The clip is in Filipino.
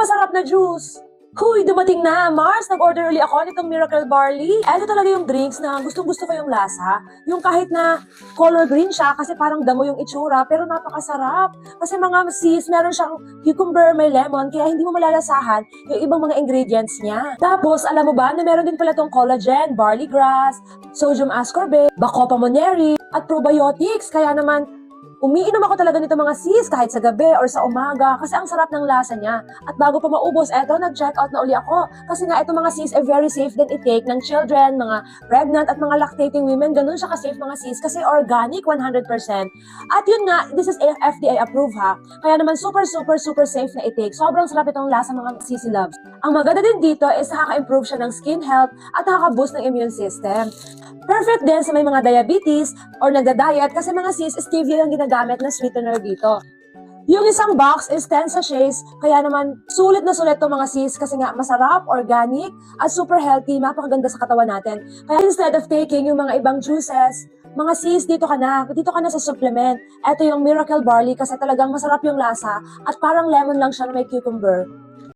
masarap na juice. Huy, dumating na! Mars, nag-order uli ako nitong Miracle Barley. Ito talaga yung drinks na gustong-gusto ko yung lasa. Yung kahit na color green siya kasi parang damo yung itsura, pero napakasarap. Kasi mga sis, meron siyang cucumber, may lemon, kaya hindi mo malalasahan yung ibang mga ingredients niya. Tapos, alam mo ba na meron din pala tong collagen, barley grass, sodium ascorbate, bacopa monnieri, at probiotics. Kaya naman, umiinom ako talaga nito mga sis kahit sa gabi or sa umaga kasi ang sarap ng lasa niya. At bago pa maubos, eto, nag-check out na uli ako. Kasi nga ito mga sis ay very safe din i-take ng children, mga pregnant at mga lactating women. Ganun siya ka-safe mga sis kasi organic 100%. At yun nga, this is FDA approved ha. Kaya naman super safe na i-take. Sobrang sarap itong lasa mga sisi loves. Ang maganda din dito is nakaka-improve siya ng skin health at nakaka-boost ng immune system. Perfect din sa may mga diabetes or nagda-diet kasi mga sis, stevia yung ginagamit na sweetener dito. Yung isang box is 10 sachets, kaya naman sulit na sulit to mga sis kasi nga masarap, organic, at super healthy, mapakaganda sa katawan natin. Kaya instead of taking yung mga ibang juices, mga sis, dito ka na sa supplement. Ito yung Miracle Barley kasi talagang masarap yung lasa at parang lemon lang siya na may cucumber.